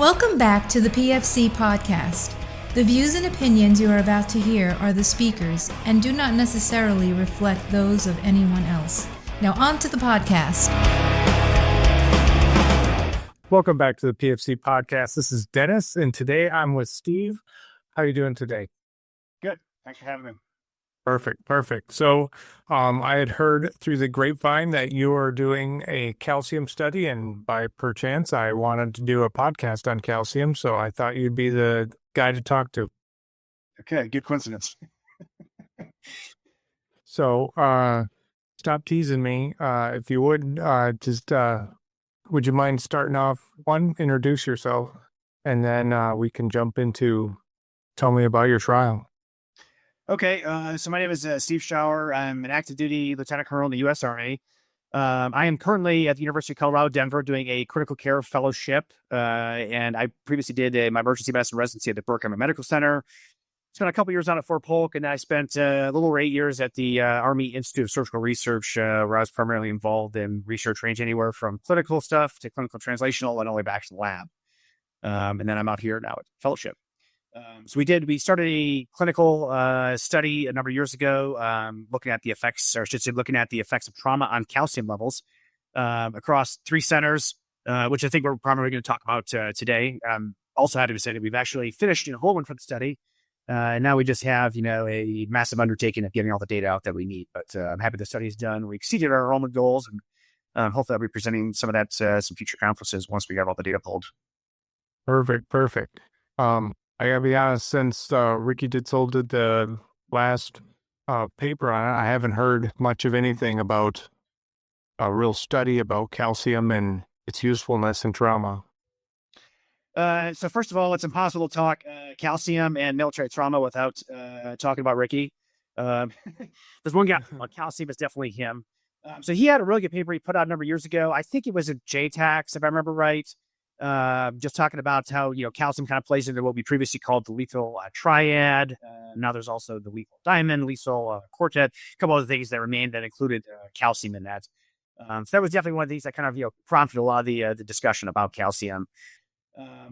Welcome back to the PFC Podcast. The views and opinions you are about to hear are the speakers and do not necessarily reflect those of anyone else. Now on to the podcast. Welcome back to the PFC Podcast. This is Dennis, and today I'm with Steve. How are you doing today? Good. Thanks for having me. Perfect. So I had heard through the grapevine that you are doing a calcium study, and by perchance, I wanted to do a podcast on calcium, so I thought you'd be the guy to talk to. Okay, good coincidence. So stop teasing me. If you would, would you mind starting off, introduce yourself, and then we can jump into tell me about your trial. Okay, so my name is Steve Schauer. I'm an active duty lieutenant colonel in the U.S. Army. I am currently at the University of Colorado, Denver, doing a critical care fellowship, and I previously did my emergency medicine residency at the Burke Medical Center. Spent a couple years on at Fort Polk, and then I spent a little over 8 years at the Army Institute of Surgical Research, where I was primarily involved in research range anywhere from clinical stuff to clinical translational and all the way back to the lab. And then I'm out here now at fellowship. So we started a clinical study a number of years ago, looking at the effects of trauma on calcium levels across 3 centers, which I think we're primarily going to talk about today. Also happy to say that we've actually finished enrollment for the study. And now we just have, a massive undertaking of getting all the data out that we need. But I'm happy the study is done. We exceeded our enrollment goals, and hopefully I'll be presenting some of that some future conferences once we have all the data pulled. Perfect. I gotta be honest, since Ricky Ditzel did the last paper on it, I haven't heard much of anything about a real study about calcium and its usefulness in trauma. So first of all, it's impossible to talk calcium and military trauma without talking about Ricky. There's one guy on calcium, it's definitely him. So he had a really good paper he put out a number of years ago. I think it was a JTAX, if I remember right. Just talking about how, calcium kind of plays into what we previously called the lethal triad. Now there's also the lethal diamond, lethal quartet, a couple other things that remained that included calcium in that. So that was definitely one of these that kind of, prompted a lot of the discussion about calcium.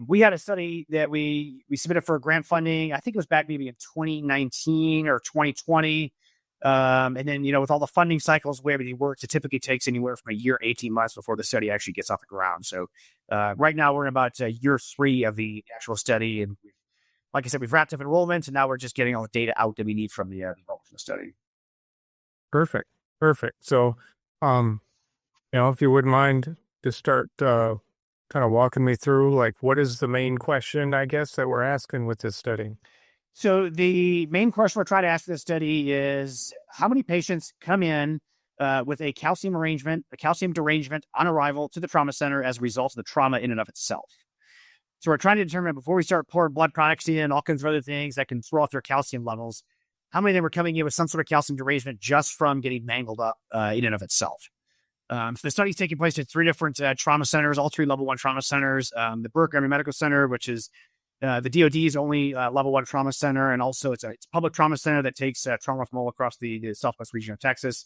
We had a study that we submitted for grant funding. I think it was back maybe in 2019 or 2020. And then, with all the funding cycles, where everything works, it typically takes anywhere from a year, 18 months before the study actually gets off the ground. So right now we're in about year 3 of the actual study. And like I said, we've wrapped up enrollment, and now we're just getting all the data out that we need from the study. Perfect. So, if you wouldn't mind to start kind of walking me through, what is the main question, I guess, that we're asking with this study? So the main question we're trying to ask for this study is how many patients come in with a calcium derangement on arrival to the trauma center as a result of the trauma in and of itself. So we're trying to determine, before we start pouring blood products in, all kinds of other things that can throw off their calcium levels, how many of them are coming in with some sort of calcium derangement just from getting mangled up in and of itself. So the study is taking place at 3 different trauma centers, all 3 level 1 trauma centers. The Burke Medical Center, which is the DOD's only level 1 trauma center, and also it's a public trauma center that takes trauma from all across the Southwest region of Texas.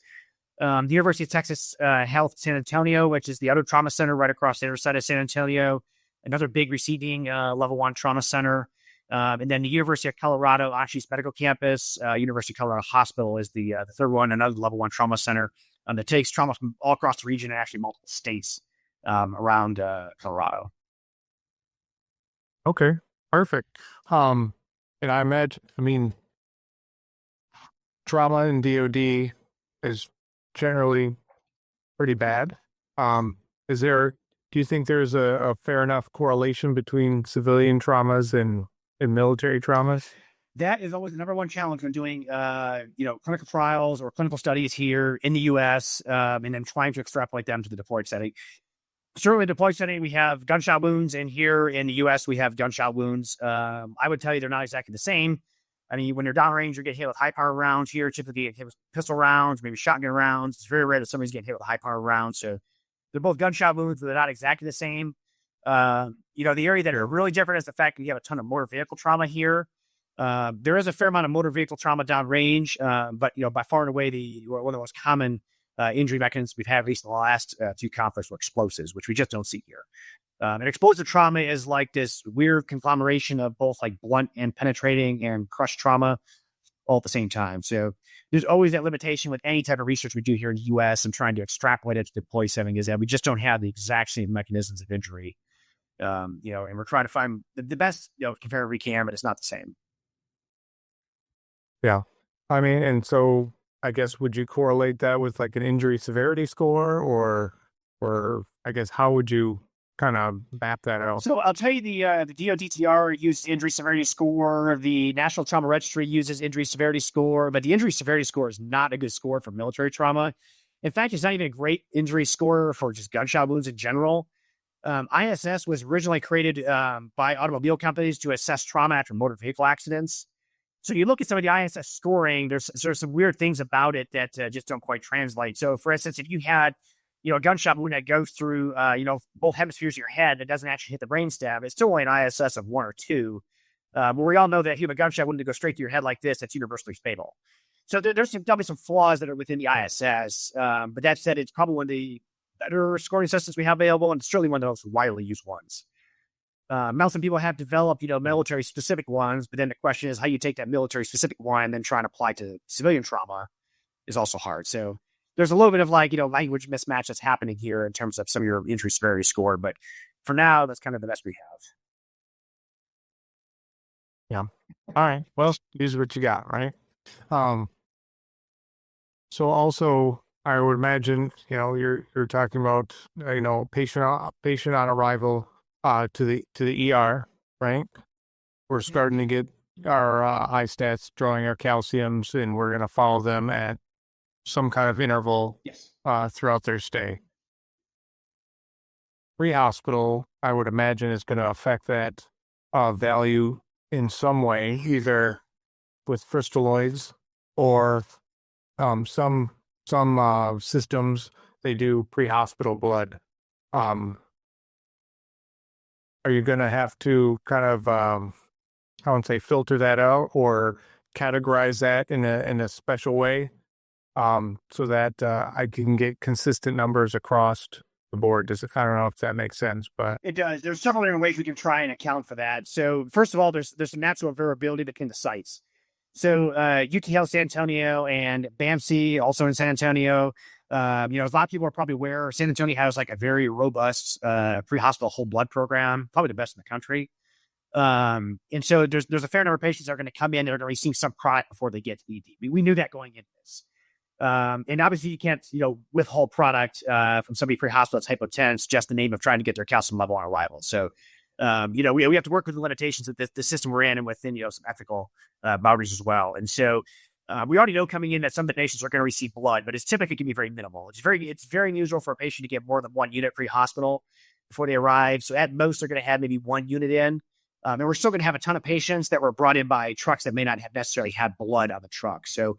The University of Texas Health San Antonio, which is the other trauma center right across the other side of San Antonio, another big receiving level 1 trauma center. And then the University of Colorado Oshkosh Medical Campus, University of Colorado Hospital is the third one, another level 1 trauma center that takes trauma from all across the region and actually multiple states around Colorado. Okay. Perfect. And I imagine, trauma in DOD is generally pretty bad. Do you think there's a fair enough correlation between civilian traumas and military traumas? That is always the number one challenge when doing, clinical trials or clinical studies here in the U.S. And then trying to extrapolate them to the deployed setting. Certainly, deployed setting, we have gunshot wounds, and here in the U.S., we have gunshot wounds. I would tell you they're not exactly the same. When you're downrange, you're getting hit with high-power rounds. Here, typically get hit with pistol rounds, maybe shotgun rounds. It's very rare that somebody's getting hit with a high-power round. So they're both gunshot wounds, but they're not exactly the same. The area that are really different is the fact that you have a ton of motor vehicle trauma here. There is a fair amount of motor vehicle trauma downrange, but by far and away, one of the most common injury mechanisms we've had, at least in the last 2 conflicts, were explosives, which we just don't see here. And explosive trauma is like this weird conglomeration of both like blunt and penetrating and crush trauma all at the same time. So there's always that limitation with any type of research we do here in the US and trying to extrapolate it to the deploy setting is that we just don't have the exact same mechanisms of injury. And we're trying to find the best, comparative we can, but it's not the same. Yeah. I mean, and so I guess, would you correlate that with like an injury severity score or I guess, how would you kind of map that out? So I'll tell you the DODTR uses injury severity score. The National Trauma Registry uses injury severity score, but the injury severity score is not a good score for military trauma. In fact, it's not even a great injury score for just gunshot wounds in general. ISS was originally created by automobile companies to assess trauma after motor vehicle accidents. So you look at some of the ISS scoring, there's some weird things about it that just don't quite translate. So for instance, if you had, a gunshot wound that goes through, both hemispheres of your head, that doesn't actually hit the brainstem, it's still only an ISS of 1 or 2. But we all know that human gunshot wound to go straight to your head like this, that's universally fatal. So there's definitely some flaws that are within the ISS. But that said, it's probably one of the better scoring systems we have available, and it's certainly one of the most widely used ones. Some people have developed, military specific ones, but then the question is how you take that military specific one and then try and apply to civilian trauma is also hard. So there's a little bit of language mismatch that's happening here in terms of some of your injury severity score, but for now, that's kind of the best we have. Yeah. All right. Well, use what you got, right? So also, I would imagine, you're talking about, patient on arrival to the ER, right? We're starting to get our I-stats, drawing our calciums, and we're going to follow them at some kind of interval throughout their stay. Pre-hospital, I would imagine, is going to affect that value in some way, either with crystalloids or some systems, they do pre-hospital blood. Are you going to have to kind of, I wouldn't say filter that out or categorize that in a special way, so that I can get consistent numbers across the board? I don't know if that makes sense, but it does. There's several different ways we can try and account for that. So first of all, there's some natural variability between the sites. So UT Health San Antonio and BAMC also in San Antonio. A lot of people are probably aware San Antonio has like a very robust pre-hospital whole blood program, probably the best in the country. And so there's a fair number of patients that are going to come in that are going to receive some product before they get to the ED. We knew that going into this. And obviously you can't, withhold product from somebody pre-hospital that's hypotense, just the name of trying to get their calcium level on arrival. So, we have to work with the limitations of the system we're in and within, some ethical boundaries as well. And so we already know coming in that some of the patients are going to receive blood, but it's typically can be very minimal. It's very unusual for a patient to get more than 1 unit pre-hospital before they arrive. So at most, they're going to have maybe 1 unit in. And we're still going to have a ton of patients that were brought in by trucks that may not have necessarily had blood on the truck. So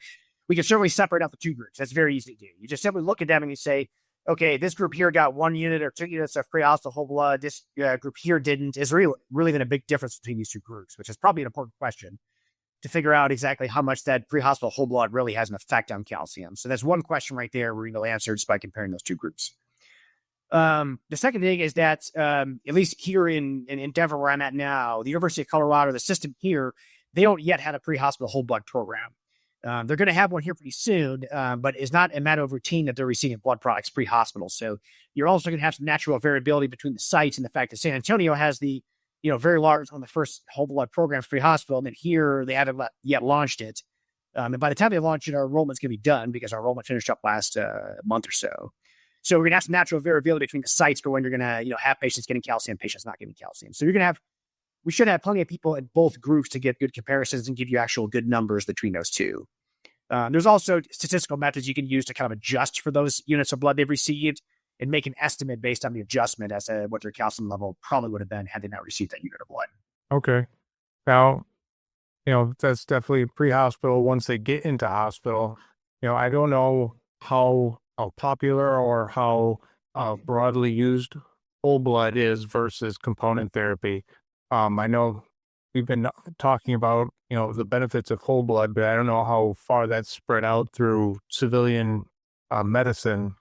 we can certainly separate out the 2 groups. That's very easy to do. You just simply look at them and you say, okay, this group here got 1 unit or 2 units of pre-hospital whole blood. This group here didn't. Is really been a big difference between these 2 groups, which is probably an important question to figure out exactly how much that pre-hospital whole blood really has an effect on calcium. So that's one question right there we're going to answer just by comparing those 2 groups. The second thing is that, at least here in Denver, where I'm at now, the University of Colorado, the system here, they don't yet have a pre-hospital whole blood program. They're going to have one here pretty soon, but it's not a matter of routine that they're receiving blood products pre-hospital. So you're also going to have some natural variability between the sites and the fact that San Antonio has the, very large on the first whole blood programs pre-hospital, and then here they haven't yet launched it. And by the time they launch it, our enrollment's going to be done because our enrollment finished up last month or so. So we're going to have some natural variability between the sites for when you're going to, have patients getting calcium, patients not getting calcium. So we should have plenty of people in both groups to get good comparisons and give you actual good numbers between those 2. There's also statistical methods you can use to kind of adjust for those units of blood they've received and make an estimate based on the adjustment as to what their calcium level probably would have been had they not received that unit of blood. Okay. Now, that's definitely pre-hospital. Once they get into hospital, I don't know how popular or how broadly used whole blood is versus component therapy. I know we've been talking about, the benefits of whole blood, but I don't know how far that's spread out through civilian medicine.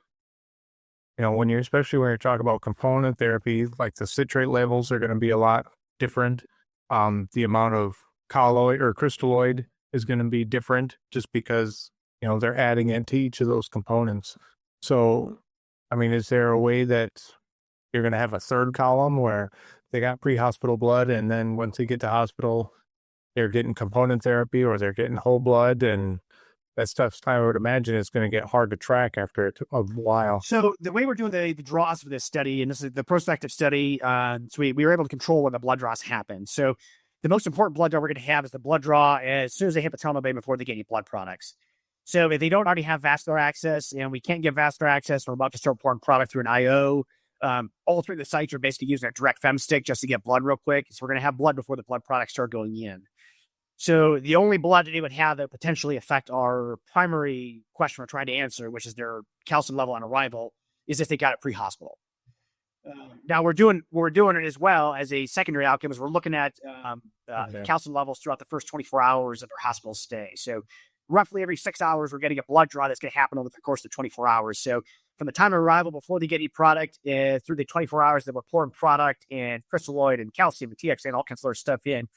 especially when you're talking about component therapy, like the citrate levels are going to be a lot different. The amount of colloid or crystalloid is going to be different just because, they're adding into each of those components. So, I mean, is there a way that you're going to have a third column where they got pre-hospital blood, and then once they get to hospital, they're getting component therapy or they're getting whole blood, and that stuff, I would imagine, is going to get hard to track after a while. So the way we're doing the draws for this study, and this is the prospective study, so we were able to control when the blood draws happen. So the most important blood draw we're going to have is the blood draw as soon as they hit the trauma bay before they get any blood products. So if they don't already have vascular access and we can't get vascular access, we're about to start pouring product through an IO. All three of the sites are basically using a direct fem stick just to get blood real quick. So we're going to have blood before the blood products start going in. So the only blood that they would have that potentially affect our primary question we're trying to answer, which is their calcium level on arrival, is if they got it pre-hospital. Now we're doing it as well as a secondary outcome is we're looking at calcium levels throughout the first 24 hours of their hospital stay. So roughly every 6 hours, we're getting a blood draw that's going to happen over the course of 24 hours. So from the time of arrival before they get any product through the 24 hours that we're pouring product and crystalloid and calcium and TXA and all kinds of other stuff in,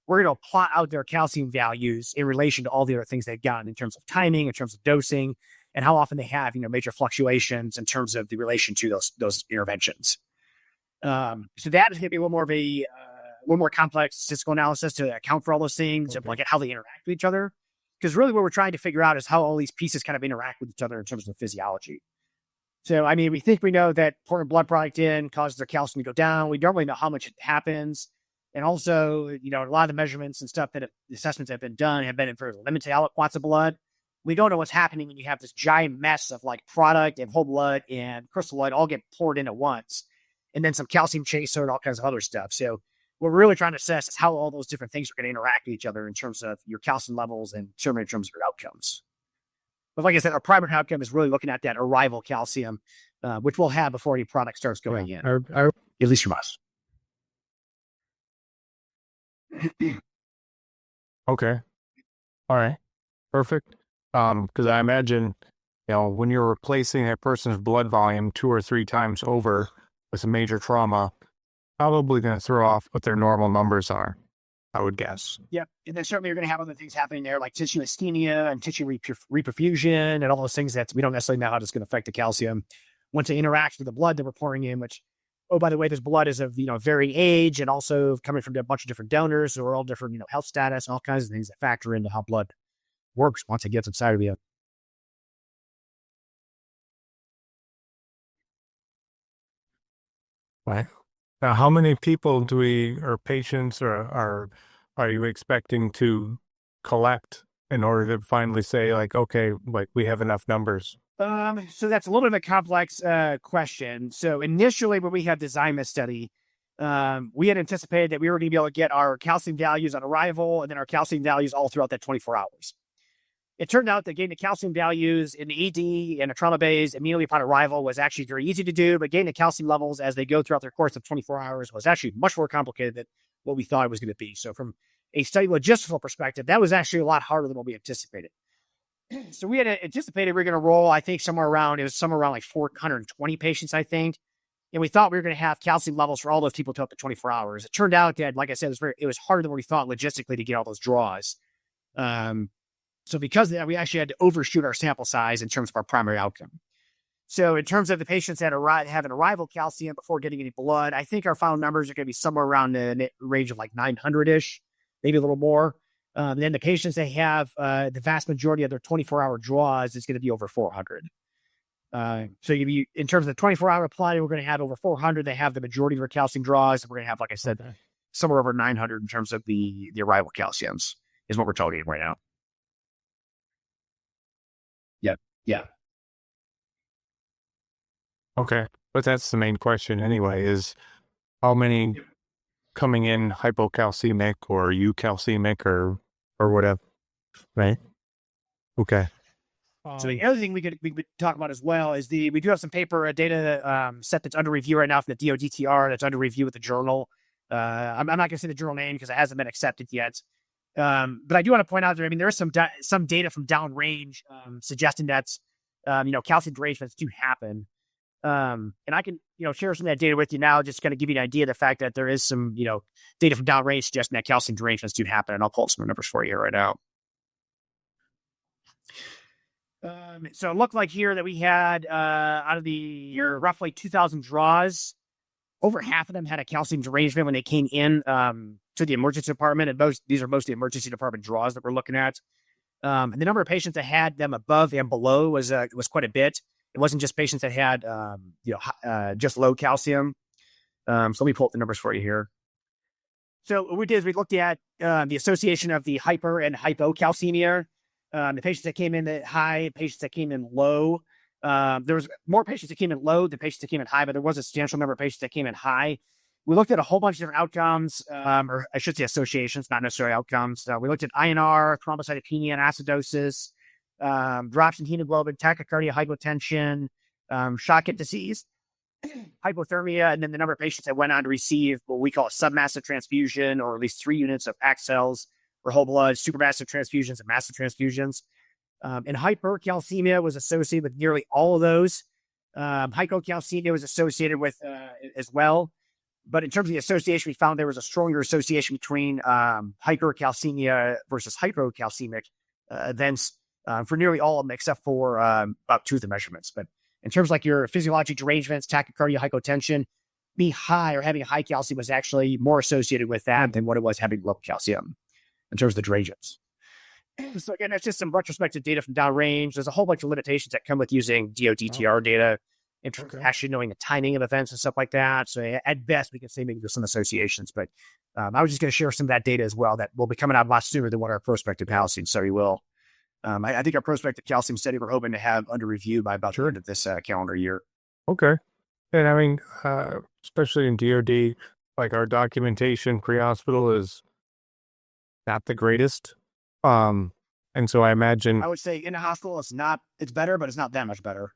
we're going to plot out their calcium values in relation to all the other things they've gotten in terms of timing, in terms of dosing, and how often they have, major fluctuations in terms of the relation to those interventions. So that is going to be a little more complex statistical analysis to account for all those things, of like how they interact with each other. Because really what we're trying to figure out is how all these pieces kind of interact with each other in terms of physiology. So, I mean, we think we know that pouring blood product in causes their calcium to go down. We don't really know how much it happens. And also, a lot of the measurements and stuff that assessments have been done have been in very limited aliquots of blood. We don't know what's happening when you have this giant mess of like product and whole blood and crystalloid all get poured in at once. And then some calcium chaser and all kinds of other stuff. So what we're really trying to assess is how all those different things are going to interact with each other in terms of your calcium levels and certainly in terms of your outcomes. But like I said, our primary outcome is really looking at that arrival calcium, which we'll have before any product starts going in. At least from us. Okay. All right. Perfect. Because I imagine, when you're replacing a person's blood volume 2 or 3 times over with a major trauma, probably going to throw off what their normal numbers are, I would guess. Yeah. And then certainly you're going to have other things happening there, like tissue ischemia and tissue reperfusion and all those things that we don't necessarily know how it's going to affect the calcium once it interacts with the blood that we're pouring in, which, oh, by the way, this blood is of, varying age and also coming from a bunch of different donors who are all different, health status and all kinds of things that factor into how blood works once it gets inside of you. Right. Now, how many people or patients are you expecting to collect in order to finally say, like, okay, like we have enough numbers? So that's a little bit of a complex question. So initially, when we had designed this study, we had anticipated that we were going to be able to get our calcium values on arrival and then our calcium values all throughout that 24 hours. It turned out that getting the calcium values in the ED and the trauma bays immediately upon arrival was actually very easy to do, but getting the calcium levels as they go throughout their course of 24 hours was actually much more complicated than what we thought it was going to be. So from a study logistical perspective, that was actually a lot harder than what we anticipated. So we had anticipated we were going to roll, I think, somewhere around like 420 patients, I think. And we thought we were going to have calcium levels for all those people to up to 24 hours. It turned out that, like I said, it was harder than what we thought logistically to get all those draws. So because of that, we actually had to overshoot our sample size in terms of our primary outcome. So in terms of the patients that have an arrival calcium before getting any blood, I think our final numbers are going to be somewhere around the range of like 900-ish, maybe a little more. Then the patients that have the vast majority of their 24-hour draws is going to be over 400. So in terms of the 24-hour apply, we're going to have over 400. They have the majority of their calcium draws. We're going to have, like I said, somewhere over 900 in terms of the arrival calciums is what we're targeting right now. Yeah. Okay. But that's the main question anyway, is how many coming in hypocalcemic or eucalcemic or whatever, right? Okay. So the other thing we could talk about as well is we do have some paper data set that's under review right now from the DODTR that's under review with the journal. I'm not going to say the journal name because it hasn't been accepted yet. But I do want to point out there, I mean, there is some data from downrange suggesting that, calcium derangements do happen. And I can, share some of that data with you now, just kind of give you an idea of the fact that there is some, data from downrange suggesting that calcium derangements do happen. And I'll pull up some numbers for you right now. So it looked like here that we had, out of the roughly 2,000 draws, over half of them had a calcium derangement when they came in to the emergency department. And these are mostly emergency department draws that we're looking at. And the number of patients that had them above and below was quite a bit. It wasn't just patients that had, just low calcium. So let me pull up the numbers for you here. So what we did is we looked at the association of the hyper and hypocalcemia. The patients that came in at high, patients that came in low. There was more patients that came in low than patients that came in high, but there was a substantial number of patients that came in high. We looked at a whole bunch of different outcomes, or I should say associations, not necessarily outcomes. We looked at INR, thrombocytopenia and acidosis, drops in hemoglobin, tachycardia, hypotension, shock and disease, hypothermia, and then the number of patients that went on to receive what we call a submassive transfusion, or at least 3 units of ACT cells or whole blood, supermassive transfusions and massive transfusions. And hypercalcemia was associated with nearly all of those. Hypocalcemia was associated with as well. But in terms of the association, we found there was a stronger association between hypercalcemia versus hypocalcemic events for nearly all of them, except for about 2 of the measurements. But in terms of like your physiologic derangements, tachycardia, hypotension, being high or having high calcium was actually more associated with that than what it was having low calcium in terms of the derangements. So again, that's just some retrospective data from downrange. There's a whole bunch of limitations that come with using DODTR data in terms of actually knowing the timing of events and stuff like that. So at best, we can say maybe there's some associations, but I was just going to share some of that data as well that will be coming out a lot sooner than what our prospective calcium study will. I think our prospective calcium study we're hoping to have under review by about the end of this calendar year. Okay. And I mean, especially in DOD, like our documentation pre-hospital is not the greatest. And so I imagine I would say in the hospital, it's better, but it's not that much better.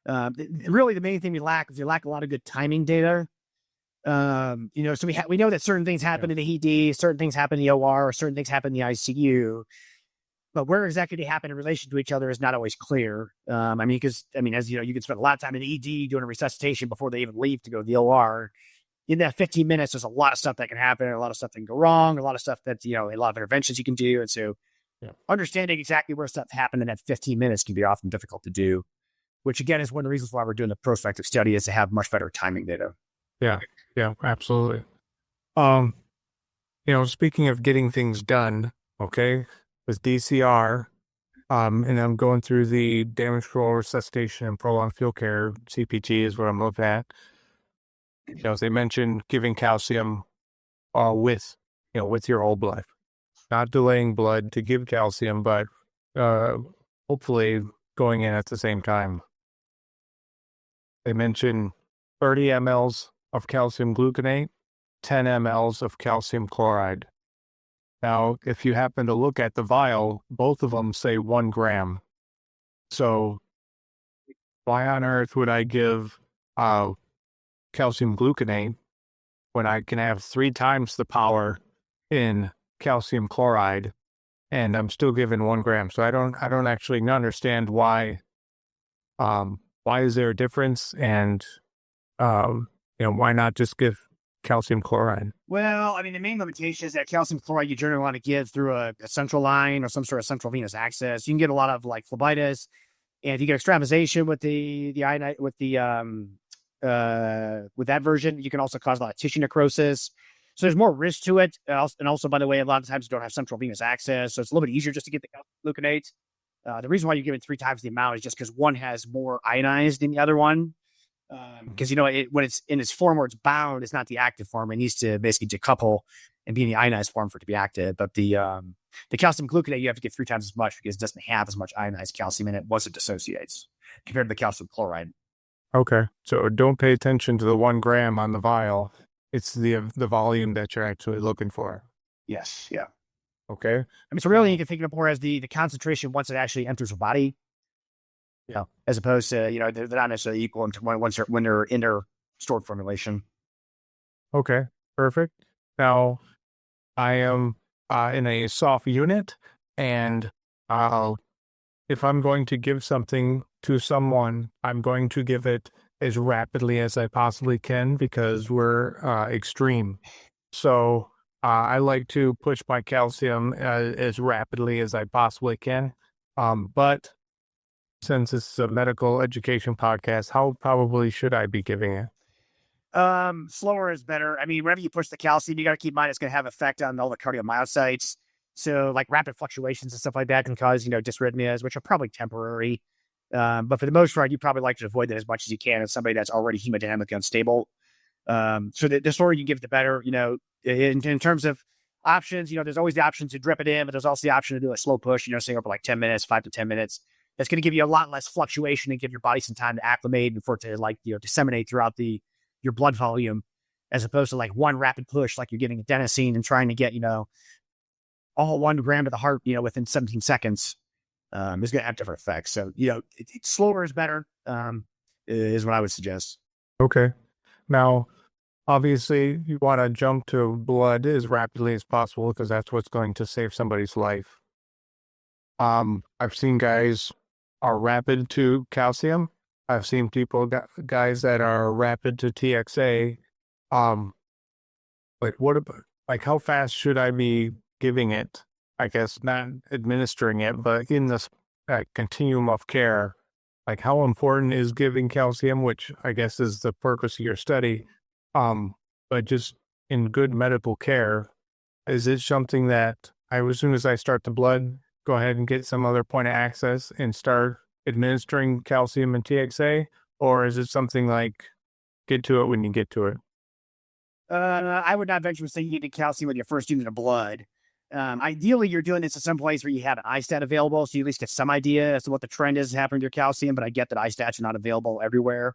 Really the main thing we lack is a lot of good timing data. So we know that certain things happen in the ED, certain things happen in the OR, or certain things happen in the ICU, but where exactly they happen in relation to each other is not always clear. As you know, you can spend a lot of time in the ED doing a resuscitation before they even leave to go to the OR. In that 15 minutes, there's a lot of stuff that can happen, a lot of stuff that can go wrong, a lot of stuff that, a lot of interventions you can do. And so understanding exactly where stuff happened in that 15 minutes can be often difficult to do, which again is one of the reasons why we're doing the prospective study, is to have much better timing data. Yeah, absolutely. Speaking of getting things done, okay, with DCR, and I'm going through the damage control, resuscitation, and prolonged field care, CPT is what I'm looking at. They mentioned giving calcium with your whole blood, not delaying blood to give calcium, but hopefully going in at the same time. They mentioned 30 mLs of calcium gluconate, 10 mLs of calcium chloride. Now, if you happen to look at the vial, both of them say 1 gram. So why on earth would I give calcium gluconate when I can have 3 times the power in calcium chloride, and I'm still given 1 gram? So I don't actually understand why is there a difference, and why not just give calcium chloride? Well, the main limitation is that calcium chloride you generally want to give through a central line or some sort of central venous access. You can get a lot of like phlebitis, and if you get extravasation with with that version, you can also cause a lot of tissue necrosis. So there's more risk to it. And also, by the way, a lot of times you don't have central venous access, so it's a little bit easier just to get the gluconate. The reason why you're giving 3 times the amount is just because one has more ionized than the other one. Because when it's in its form where it's bound, it's not the active form. It needs to basically decouple and be in the ionized form for it to be active. But the calcium gluconate, you have to get 3 times as much because it doesn't have as much ionized calcium in it once it dissociates compared to the calcium chloride. Okay, so don't pay attention to the 1 gram on the vial. It's the volume that you're actually looking for. Yes, yeah. Okay. So really you can think of it more as the concentration once it actually enters the body. Yeah. As opposed to, they're not necessarily equal when they're in their stored formulation. Okay, perfect. Now, I am in a soft unit, and if I'm going to give something to someone, I'm going to give it as rapidly as I possibly can because we're extreme. So I like to push my calcium as rapidly as I possibly can. But since this is a medical education podcast, how probably should I be giving it? Slower is better. I mean, whenever you push the calcium, you got to keep in mind it's going to have effect on all the cardiomyocytes. So like rapid fluctuations and stuff like that can cause, dysrhythmias, which are probably temporary. But for the most part, you probably like to avoid that as much as you can in somebody that's already hemodynamically unstable. So the slower you give, the better, in terms of options, there's always the option to drip it in, but there's also the option to do a slow push, say over like 10 minutes, 5 to 10 minutes. That's going to give you a lot less fluctuation and give your body some time to acclimate and for it to disseminate throughout your blood volume, as opposed to like one rapid push, like you're giving adenosine and trying to get, all 1 gram to the heart, within 17 seconds, is going to have different effects. So, slower is better, is what I would suggest. Okay. Now, obviously, you want to jump to blood as rapidly as possible because that's what's going to save somebody's life. I've seen guys are rapid to calcium. I've seen guys that are rapid to TXA. But what about, like, how fast should I be giving it? I guess not administering it, but in this continuum of care, like how important is giving calcium, which I guess is the purpose of your study. But just in good medical care, is it something that as soon as I start the blood, go ahead and get some other point of access and start administering calcium and TXA? Or is it something like get to it when you get to it? I would not venture to say you need calcium with your first unit of blood. Ideally, you're doing this in some place where you have an iStat available, so you at least get some idea as to what the trend is happening to your calcium, but I get that iStats are not available everywhere.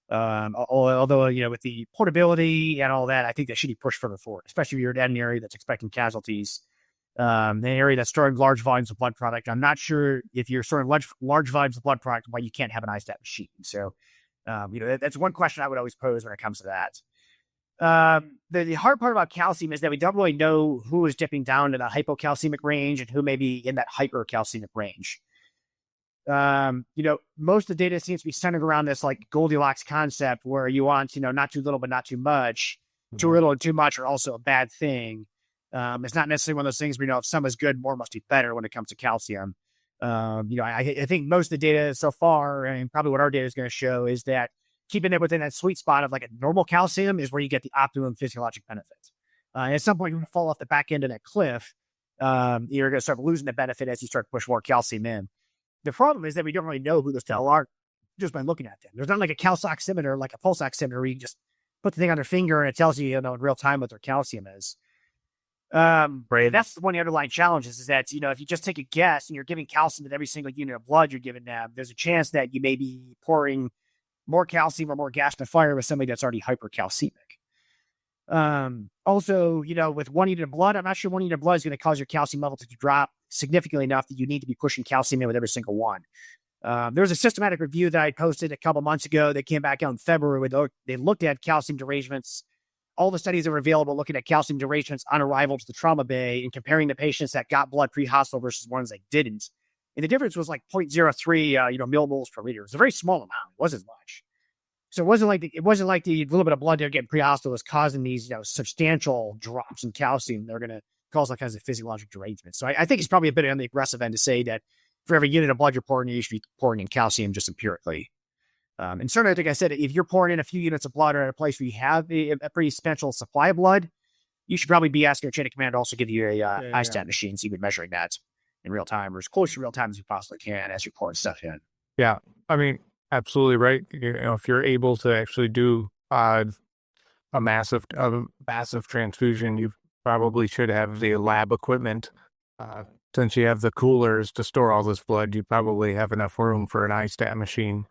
Although, with the portability and all that, I think that should be pushed further forward, especially if you're in an area that's expecting casualties. The area that's storing large volumes of blood product. I'm not sure if you're storing large volumes of blood product, why you can't have an iStat machine. So, that's one question I would always pose when it comes to that. The hard part about calcium is that we don't really know who is dipping down to the hypocalcemic range and who may be in that hypercalcemic range. Most of the data seems to be centered around this like Goldilocks concept where you want, not too little, but not too much. Too little and too much are also a bad thing. It's not necessarily one of those things where, if some is good, more must be better when it comes to calcium. I think most of the data so far, and probably what our data is going to show, is that keeping it within that sweet spot of like a normal calcium is where you get the optimum physiologic benefits. At some point, you're going to fall off the back end of that cliff. You're going to start losing the benefit as you start to push more calcium in. The problem is that we don't really know who those people are just by looking at them. There's not like a calc oximeter, like a pulse oximeter, where you just put the thing on their finger and it tells you, in real time what their calcium is. Right. That's one of the underlying challenges is that, if you just take a guess and you're giving calcium to every single unit of blood you're giving them, there's a chance that you may be pouring more calcium or more gas in the fire with somebody that's already hypercalcemic. Also, with 1 unit of blood, I'm not sure 1 unit of blood is going to cause your calcium level to drop significantly enough that you need to be pushing calcium in with every single one. There's a systematic review that I posted a couple months ago that came back out in February. They looked at calcium derangements, all the studies that were available looking at calcium derangements on arrival to the trauma bay and comparing the patients that got blood pre-hospital versus ones that didn't. And the difference was like 0.03, millimoles per liter. It was a very small amount. It wasn't much. So it wasn't like the little bit of blood they're getting pre-hospital was causing these, substantial drops in calcium. They're going to cause all kinds of physiologic derangement. So I think it's probably a bit on the aggressive end to say that for every unit of blood you're pouring, you should be pouring in calcium just empirically. And certainly, I think I said, if you're pouring in a few units of blood or at a place where you have a pretty substantial supply of blood, you should probably be asking your chain of command to also give you a iStat machine, so you can be measuring that in real time or as close to real time as you possibly can as you're pouring stuff in. Yeah, I mean, absolutely right. If you're able to actually do a massive transfusion, you probably should have the lab equipment. Since you have the coolers to store all this blood, you probably have enough room for an iStat machine.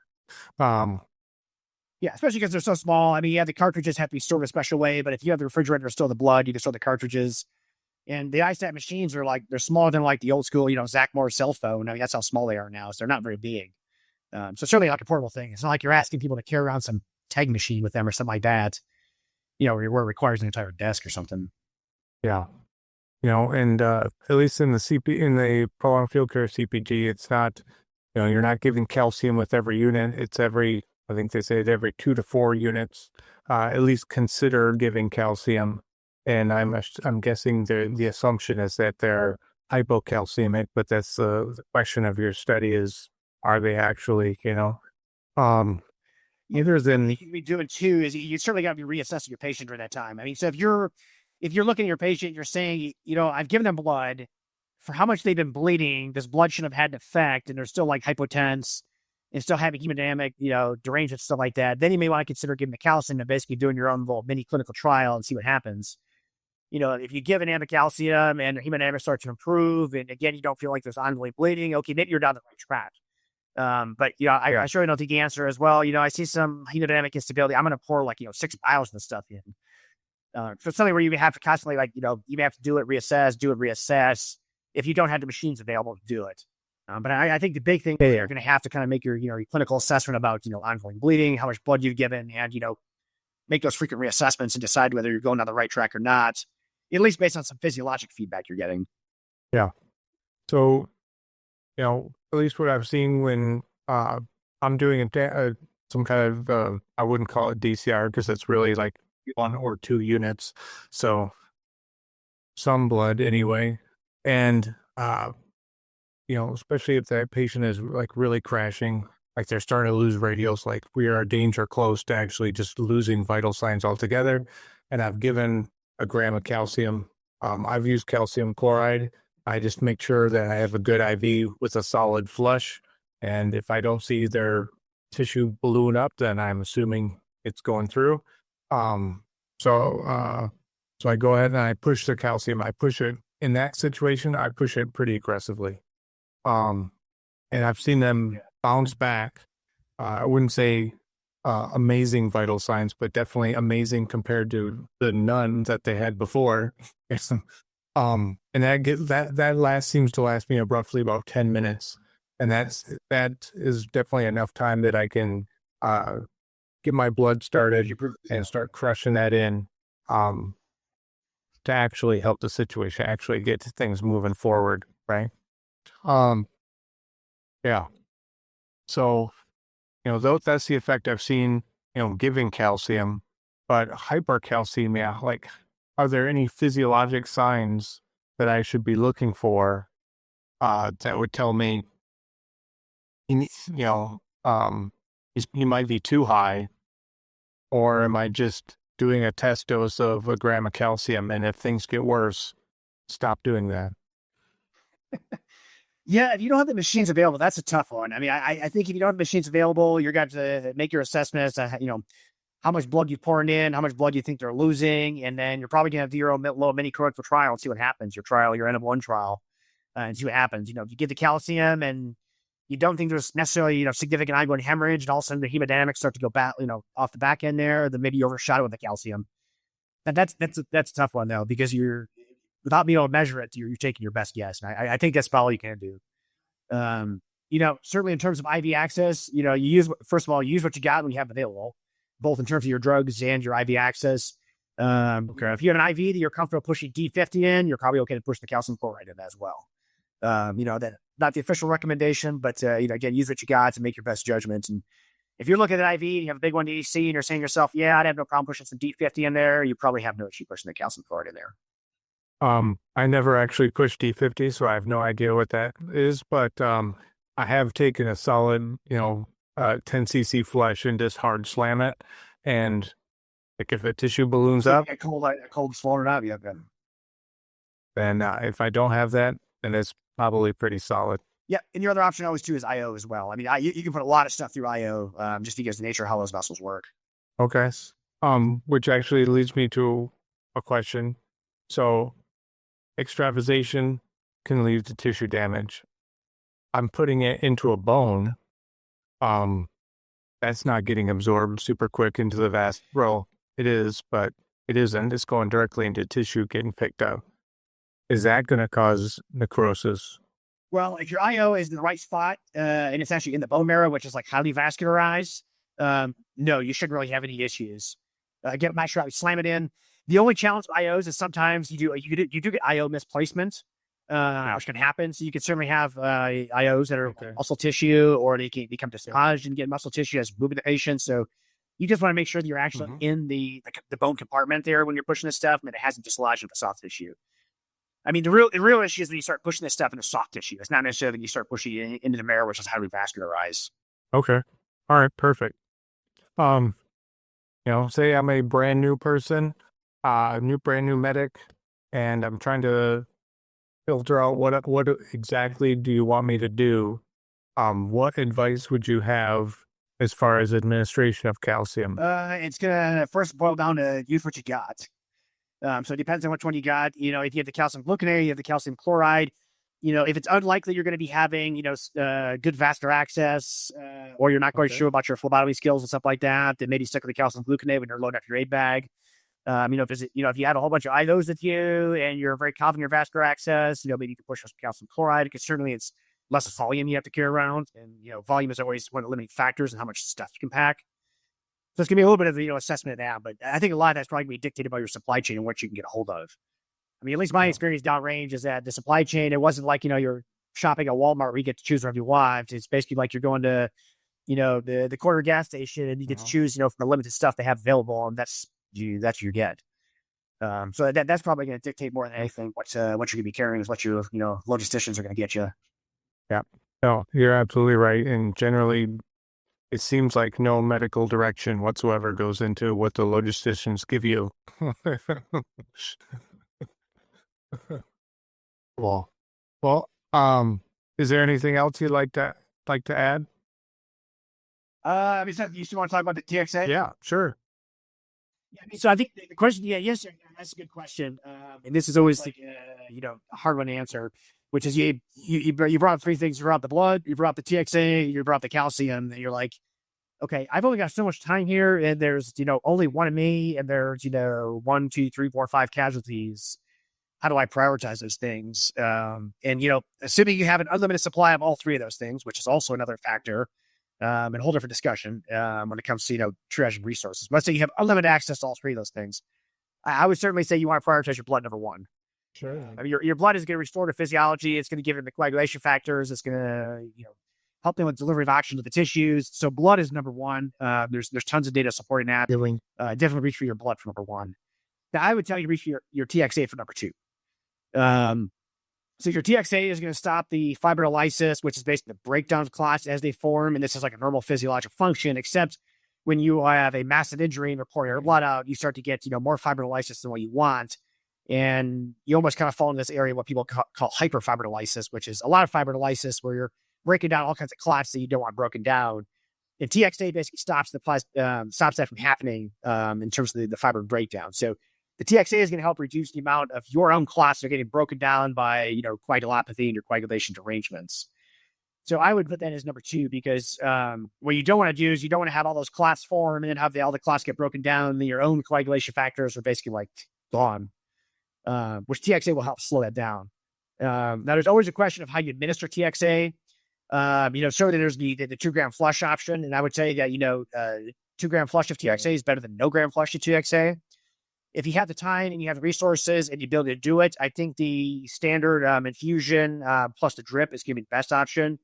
Yeah, especially because they're so small. I mean, the cartridges have to be stored a special way, but if you have the refrigerator store the blood, you can store the cartridges. And the iStat machines are they're smaller than like the old school, Zach Moore's cell phone. I mean, that's how small they are now. So they're not very big. So certainly like a portable thing. It's not like you're asking people to carry around some tag machine with them or something like that, where it requires an entire desk or something. Yeah. And at least in the prolonged field care CPG, it's not, you're not giving calcium with every unit. It's every I think they say it every 2 to 4 units, at least consider giving calcium. And I'm guessing the assumption is that they're hypocalcemic, but that's the question of your study is, are they actually, either than You can be doing too is you certainly got to be reassessing your patient during that time. I mean, so if you're looking at your patient, you're saying, I've given them blood for how much they've been bleeding. This blood shouldn't have had an effect, and they're still like hypotense and still having hemodynamic, derangement, stuff like that. Then you may want to consider giving the calcium and basically doing your own little mini clinical trial and see what happens. If you give an calcium and their hemodynamics start to improve, and again, you don't feel like there's ongoing bleeding, okay, maybe you're down the right track. But I surely don't think the answer is, well, I see some hemodynamic instability. I'm going to pour 6 vials of this stuff in. So something where you have to constantly you may have to do it, reassess if you don't have the machines available to do it. But I think the big thing there, you're going to have to kind of make your clinical assessment about ongoing bleeding, how much blood you've given, and make those frequent reassessments and decide whether you're going on the right track or not, at least based on some physiologic feedback you're getting. Yeah. So, at least what I've seen when I'm doing some kind of, I wouldn't call it DCR because it's really like 1 or 2 units. So some blood anyway. And, especially if that patient is like really crashing, like they're starting to lose radials, like we are danger close to actually just losing vital signs altogether. And I've given a gram of calcium. I've used calcium chloride. I just make sure that I have a good IV with a solid flush. And if I don't see their tissue balloon up, then I'm assuming it's going through. So I go ahead and I push the calcium. I push it in that situation. I push it pretty aggressively. And I've seen them bounce back. I wouldn't say amazing vital signs, but definitely amazing compared to the none that they had before. And that seems to last me roughly about 10 minutes. And that is definitely enough time that I can get my blood started and start crushing that in to actually help the situation, actually get things moving forward, right? Yeah. So, that's the effect I've seen, giving calcium, but hypercalcemia, like, are there any physiologic signs that I should be looking for that would tell me, he might be too high, or am I just doing a test dose of a gram of calcium, and if things get worse, stop doing that? Yeah, if you don't have the machines available, that's a tough one. I mean, I think if you don't have machines available, you're going to make your assessments, how much blood you're pouring in, how much blood you think they're losing, and then you're probably going to do your own little mini clinical trial and see what happens, your N-of-1 trial, and see what happens. If you get the calcium and you don't think there's necessarily, significant ongoing hemorrhage, and all of a sudden the hemodynamics start to go back, off the back end there, then maybe you overshot it with the calcium. And that's a tough one, though, because without being able to measure it, you're taking your best guess. And I think that's about all you can do. Certainly in terms of IV access, first of all, use what you got when you have available, both in terms of your drugs and your IV access. Okay. If you have an IV that you're comfortable pushing D50 in, you're probably okay to push the calcium chloride in as well. That not the official recommendation, but again, use what you got to make your best judgment. And if you're looking at IV and you have a big one to EC and you're saying to yourself, yeah, I'd have no problem pushing some D50 in there, you probably have no issue pushing the calcium chloride in there. I never actually pushed D50, so I have no idea what that is, but I have taken a solid, 10 cc flush and just hard slam it, and like if a tissue balloons up, a cold swollen out, yeah. Then if I don't have that, then it's probably pretty solid. Yeah, and your other option always too is IO as well. I mean, you can put a lot of stuff through IO, just because of the nature of how those muscles work. Okay. Which actually leads me to a question. So, extravasation can lead to tissue damage. I'm putting it into a bone. That's not getting absorbed super quick into the vas. Well, it is, but it isn't. It's going directly into tissue getting picked up. Is that going to cause necrosis? Well, if your IO is in the right spot, and it's actually in the bone marrow, which is like highly vascularized, no, you shouldn't really have any issues. Get it slam it in. The only challenge with IOs is sometimes you do get IO misplacement. which can happen. So you can certainly have IOs that are muscle tissue, or they can become dislodged and get muscle tissue as moving the patient. So you just want to make sure that you're actually in the bone compartment there when you're pushing this stuff, and it hasn't dislodged into the soft tissue. I mean, the real issue is when you start pushing this stuff into soft tissue. It's not necessarily that you start pushing it into the marrow, which is highly vascularized. Okay. All right. Perfect. Say I'm a brand new person, brand new medic, and I'm trying to filter out what exactly do you want me to do. What advice would you have as far as administration of calcium? It's gonna first boil down to use what you got. So it depends on which one you got. If you have the calcium gluconate, you have the calcium chloride. If it's unlikely you're going to be having, good vascular access, or you're not quite sure about your phlebotomy skills and stuff like that, then maybe stick with the calcium gluconate when you're loading up your aid bag. If you had a whole bunch of IOs with you and you're very confident in your vascular access, maybe you can push for some calcium chloride, because certainly it's less volume you have to carry around. And, volume is always one of the limiting factors in how much stuff you can pack. So it's going to be a little bit of the assessment of that, but I think a lot of that's probably going to be dictated by your supply chain and what you can get a hold of. I mean, at least my experience downrange is that the supply chain, it wasn't like, you're shopping at Walmart where you get to choose whatever you want. It's basically like you're going to, the corner gas station, and you get to choose, from the limited stuff they have available, and that's what you get. So that's probably going to dictate more than anything what you're going to be carrying is what logisticians are going to get you. Yeah. No, you're absolutely right. And generally, it seems like no medical direction whatsoever goes into what the logisticians give you. Well, is there anything else you'd like to add? You still want to talk about the TXA? Yeah, sure. Yeah, so I think the question, yes, that's a good question. And this is always a hard one to answer, which is you brought up three things. You brought up the blood, you brought up the TXA, you brought up the calcium, and you're like, okay, I've only got so much time here, and there's, only one of me, and there's, 1, 2, 3, 4, 5 casualties. How do I prioritize those things? And, assuming you have an unlimited supply of all three of those things, which is also another factor, and a whole different discussion when it comes to, triaging resources. Let's say you have unlimited access to all three of those things. I would certainly say you want to prioritize your blood, number one. Sure. I mean, your blood is going to restore to physiology. It's going to give it the coagulation factors. It's going to, help them with delivery of oxygen to the tissues. So blood is number one. There's tons of data supporting that. Definitely reach for your blood for number one. Now, I would tell you reach for your TXA for number two. So your TXA is going to stop the fibrinolysis, which is basically the breakdown of clots as they form. And this is like a normal physiological function, except when you have a massive injury and you're pouring your blood out, you start to get, more fibrinolysis than what you want. And you almost kind of fall in this area, what people call hyperfibrinolysis, which is a lot of fibrinolysis where you're breaking down all kinds of clots that you don't want broken down. And TXA basically stops that from happening in terms of the fiber breakdown. So the TXA is going to help reduce the amount of your own clots that are getting broken down by, coagulopathy and your coagulation derangements. So I would put that as number two, because what you don't want to do is you don't want to have all those clots form and then have all the clots get broken down, and then your own coagulation factors are basically gone, which TXA will help slow that down. Now, there's always a question of how you administer TXA. Certainly there's the 2-gram flush option. And I would say that, 2-gram flush of TXA is better than no gram flush of TXA. If you have the time and you have the resources and the ability to do it, I think the standard infusion plus the drip is going to be the best option.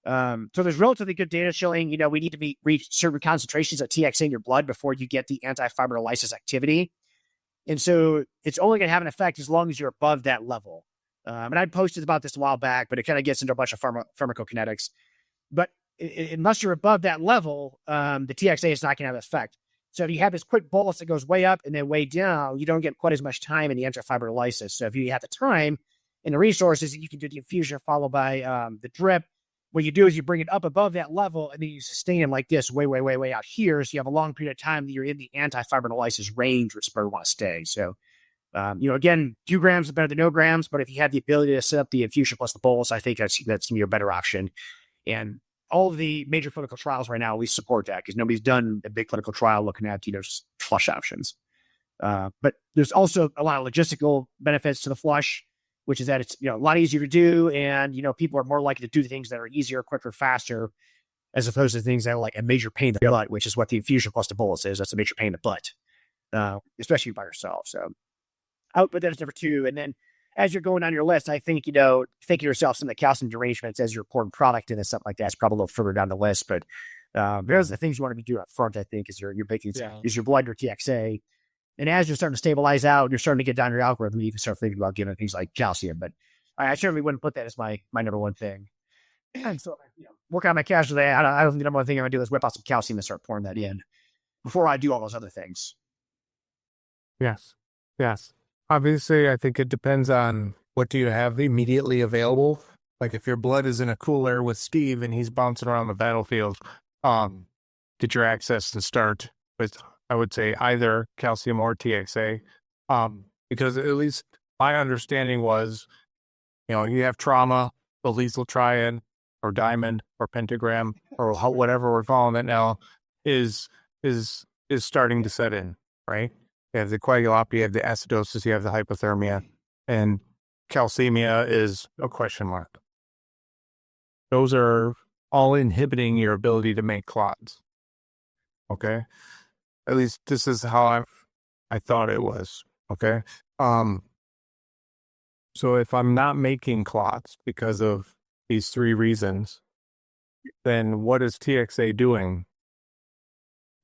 So there's relatively good data showing, we need to reach certain concentrations of TXA in your blood before you get the anti-fibrinolysis activity. And so it's only going to have an effect as long as you're above that level. And I posted about this a while back, but it kind of gets into a bunch of pharmacokinetics. But unless you're above that level, the TXA is not going to have an effect. So if you have this quick bolus that goes way up and then way down, you don't get quite as much time in the anti-fibrinolysis. So if you have the time and the resources, you can do the infusion followed by the drip. What you do is you bring it up above that level, and then you sustain them like this way out here. So you have a long period of time that you're in the anti-fibrinolysis range where you want to stay. So, again, 2 grams is better than no grams, but if you have the ability to set up the infusion plus the bolus, I think that's going to be a better option. And all of the major clinical trials right now, we support that because nobody's done a big clinical trial looking at, flush options. But there's also a lot of logistical benefits to the flush, which is that it's, a lot easier to do. And, people are more likely to do the things that are easier, quicker, faster, as opposed to things that are like a major pain in the butt, which is what the infusion plus the bolus is. That's a major pain in the butt, especially by yourself. So I would put that as number two. And then as you're going down your list, I think, think of yourself some of the calcium derangements as your important product and something like that's probably a little further down the list. But there's the things you want to be doing up front, I think, is you're making is your blood, your TXA. And as you're starting to stabilize out, you're starting to get down your algorithm, you can start thinking about giving things like calcium. But I certainly wouldn't put that as my number one thing. And so, working on my casualty, I don't think the number one thing I'm going to do is whip out some calcium and start pouring that in before I do all those other things. Yes. Obviously, I think it depends on what do you have immediately available. Like if your blood is in a cooler with Steve and he's bouncing around the battlefield, get your access to start with, I would say, either calcium or TXA. Because at least my understanding was, you have trauma, the lethal triad or diamond or pentagram or whatever we're calling it now is starting to set in, right? You have the coagulopathy, you have the acidosis, you have the hypothermia, and calcemia is a question mark. Those are all inhibiting your ability to make clots. Okay? At least this is how I thought it was. Okay? So if I'm not making clots because of these three reasons, then what is TXA doing?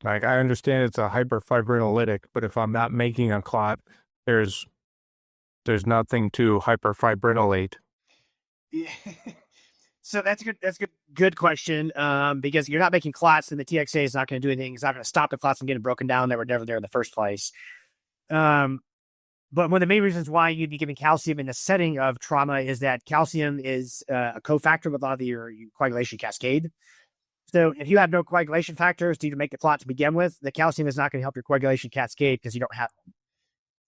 Like, I understand it's a hyperfibrinolytic, but if I'm not making a clot, there's nothing to hyperfibrinolate. Yeah. So that's a good question. Because you're not making clots, and the TXA is not going to do anything. It's not going to stop the clots from getting broken down that were never there in the first place. But one of the main reasons why you'd be giving calcium in the setting of trauma is that calcium is a cofactor with a lot of your coagulation cascade. So if you have no coagulation factors to make the clot to begin with, the calcium is not going to help your coagulation cascade because you don't have them.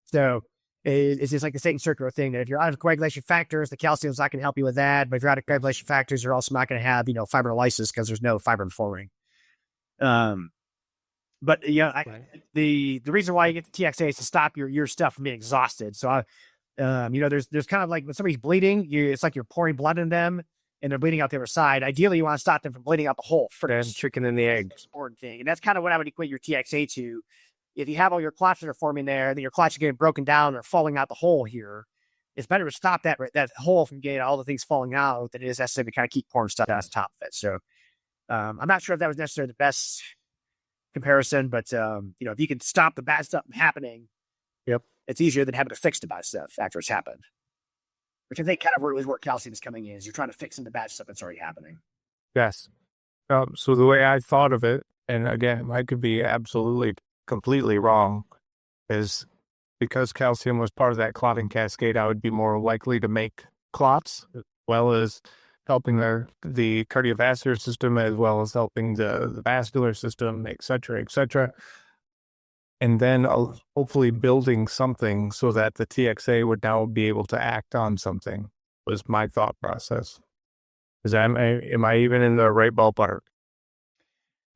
So it's just like the same circular thing that if you're out of coagulation factors, the calcium is not going to help you with that. But if you're out of coagulation factors, you're also not going to have, fibrinolysis because there's no fibrin forming. But the reason why you get the TXA is to stop your stuff from being exhausted. So, there's kind of like when somebody's bleeding, it's like you're pouring blood in them and they're bleeding out the other side. Ideally, you want to stop them from bleeding out the hole first. Chicken and the egg. Important thing, and that's kind of what I would equate your TXA to. If you have all your clots that are forming there, then your clots are getting broken down or falling out the hole here. It's better to stop that hole from getting all the things falling out than it is necessarily to kind of keep pouring stuff on top of it. So, I'm not sure if that was necessarily the best comparison, but if you can stop the bad stuff from happening, it's easier than having to fix the bad stuff after it's happened. Which I think kind of is where calcium is coming in, is you're trying to fix the bad stuff that's already happening. Yes. So the way I thought of it, and again, I could be absolutely, completely wrong, is because calcium was part of that clotting cascade, I would be more likely to make clots, as well as helping the cardiovascular system, as well as helping the vascular system, et cetera, and then hopefully building something so that the TXA would now be able to act on something, was my thought process. Am I even in the right ballpark?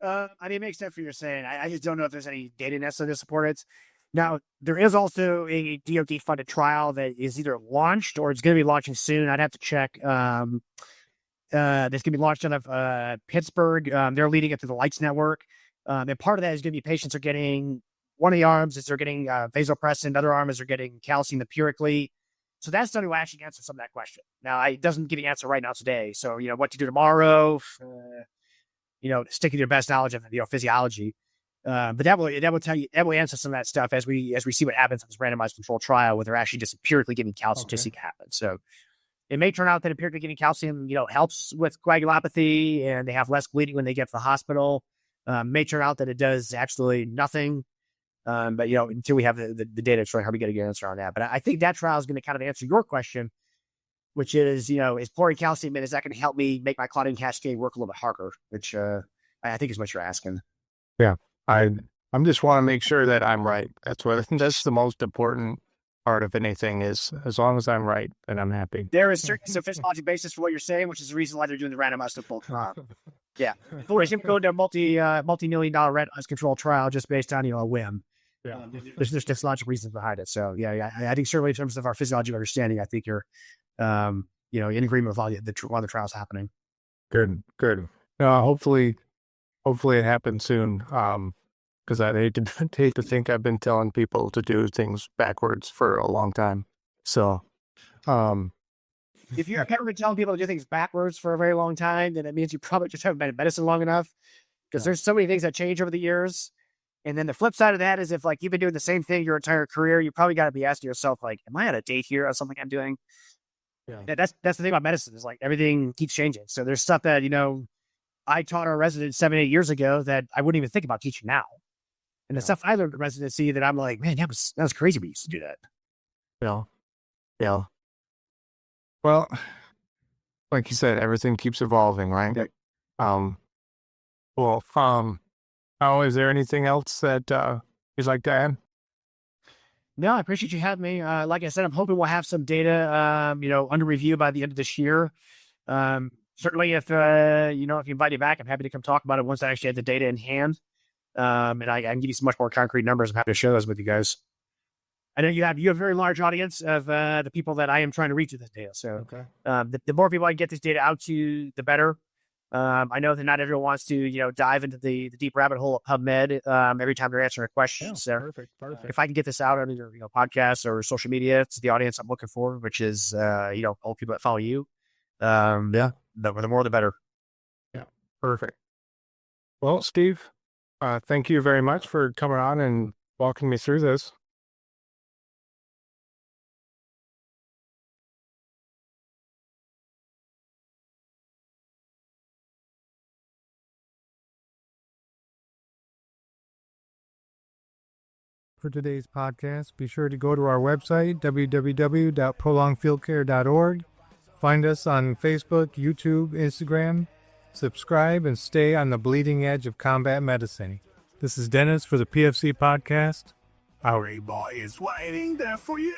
It makes sense for what you're saying. I just don't know if there's any data necessarily to support it. Now, there is also a DoD-funded trial that is either launched or it's going to be launching soon. I'd have to check. That's going to be launched out of Pittsburgh. They're leading it through the Lights Network. And part of that is going to be patients are getting, one of the arms is they're getting vasopressin, the other arm is they're getting calcium empirically. So that study will actually answer some of that question. Now, it doesn't give the answer right now today. So, what to do tomorrow, stick to your best knowledge of physiology. But that will tell you, that will answer some of that stuff as we see what happens in this randomized control trial where they're actually just empirically giving calcium to see what happens. So it may turn out that empirically giving calcium, helps with coagulopathy and they have less bleeding when they get to the hospital. May turn out that it does absolutely nothing. But until we have the data, it's really hard to get a good answer on that. But I think that trial is going to kind of answer your question, which is, is pouring calcium in, is that going to help me make my clotting cascade work a little bit harder? Which I think is what you're asking. Yeah. I'm just want to make sure that I'm right. That's the most important part of anything, is as long as I'm right, then I'm happy. There is certainly some physiological basis for what you're saying, which is the reason why they're doing the randomized control trial. Yeah. Otherwise, you can go into a multi-million-dollar randomized control trial just based on, a whim. Yeah. There's physiological reasons behind it. So yeah, I think certainly in terms of our physiological understanding, I think you're, in agreement with all the trials happening. Good. Hopefully it happens soon. Because I hate to think I've been telling people to do things backwards for a long time. So, If you're ever telling people to do things backwards for a very long time, then it means you probably just haven't been in medicine long enough, because there's so many things that change over the years. And then the flip side of that is, if like you've been doing the same thing your entire career, you probably got to be asking yourself, like, am I out of date here on something I'm doing? Yeah. That's the thing about medicine, is like everything keeps changing. So there's stuff that, I taught our residents 7-8 years ago that I wouldn't even think about teaching now. And the stuff I learned in residency that I'm like, man, that was crazy we used to do that. Yeah. Well, like you said, everything keeps evolving, right? Yeah. Is there anything else that you'd like to add? No, I appreciate you having me. Like I said, I'm hoping we'll have some data, under review by the end of this year. Certainly if you invite me back, I'm happy to come talk about it once I actually have the data in hand. And I can give you some much more concrete numbers. I'm happy to share those with you guys. I know you have a very large audience of the people that I am trying to reach with this data. So the more people I get this data out to, the better. I know that not everyone wants to, dive into the deep rabbit hole of PubMed every time they're answering a question. Perfect. If I can get this out on either podcasts or social media, it's the audience I'm looking for, which is all people that follow you. The more the better. Yeah, perfect. Well, Steve, thank you very much for coming on and walking me through this. For today's podcast, be sure to go to our website, www.prolongfieldcare.org. Find us on Facebook, YouTube, Instagram. Subscribe and stay on the bleeding edge of combat medicine. This is Dennis for the PFC Podcast. Our boy is waiting there for you.